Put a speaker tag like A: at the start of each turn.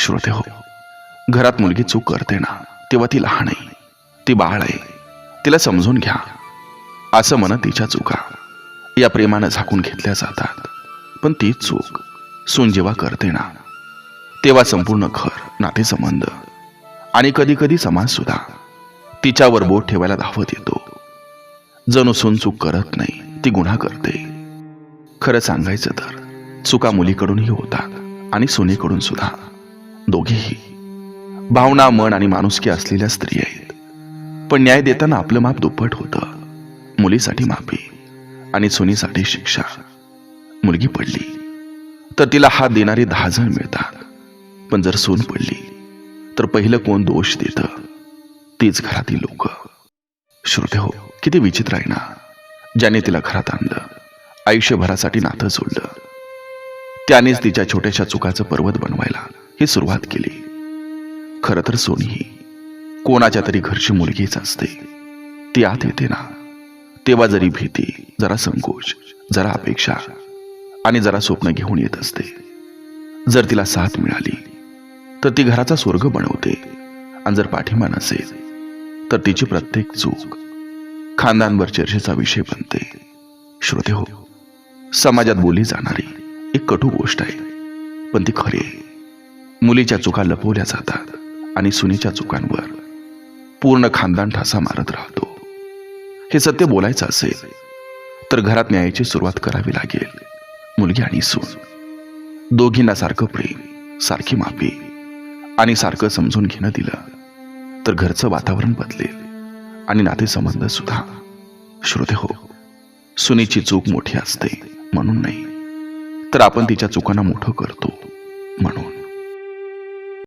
A: श्रोते हो, घरात मुलगी चूक करते ना, तेव्हा ती लहान आहे, ती बाळ आहे, तिला समजून घ्या असं म्हणत तिच्या चुका या प्रेमानं झाकून घेतल्या जातात. पण तीच चूक सून जेव्हा करते ना, तेव्हा संपूर्ण घर, नातेसंबंध आणि कधी कधी समाज सुद्धा तिच्यावर बोट ठेवायला धावत येतो. जणू सून चूक करत नाही, ती गुन्हा करते. खरं सांगायचं तर चुका मुलीकडूनही होतात आणि सुनेकडून सुद्धा. दोघेही भावना, मन आणि माणुसकी असलेल्या स्त्री आहेत. पण न्याय देताना आपलं माप दुप्पट होतं. मुलीसाठी माफी आणि सुनीसाठी शिक्षा. मुलगी पडली तर तिला हात देणारी 10 जण मिळतात, पण जर सून पडली तर पहिलं कोण दोष देतं? तीच घरातील लोक. श्रोते हो, किती विचित्र आहे ना, ज्याने तिला घरात आणलं, आयुष्यभरासाठी नातं जोडलं, त्यानेच तिच्या छोट्याशा चुकाचं पर्वत बनवायला ही सुरुवात केली. खरं तर सोनी ही कोणाच्या तरी घरची मुलगीच असते. ती आत येते ना, तेव्हा जरी भीती, जरा संकोच, जरा अपेक्षा आणि जरा स्वप्न घेऊन येत असते. जर तिला साथ मिळाली तर ती घराचा स्वर्ग बनवते, आणि जर पाठिंबा नसेल तर तिची प्रत्येक चूक खानदानभर चर्चेचा विषय बनते. श्रोते हो, समाजात बोलली जाणारी एक कटू गोष्ट आहे, पण ती खरी आहे. मुलीच्या चुका लपवल्या जातात आणि सुनीच्या चुकांवर पूर्ण खानदान ठासा मारत राहतो. हे सत्य बोलायचं असेल तर घरात न्यायाची सुरुवात करावी लागेल. मुलगी आणि सून दोघींना सारखं प्रेम, सारखी माफी आणि सारखं समजून घेणं दिलं तर घरचं वातावरण बदलेल आणि नातेसंबंध सुद्धा. श्रोते हो, सुनीची चूक मोठी असते म्हणून नाही, तर आपण तिच्या चुकांना मोठं करतो म्हणून.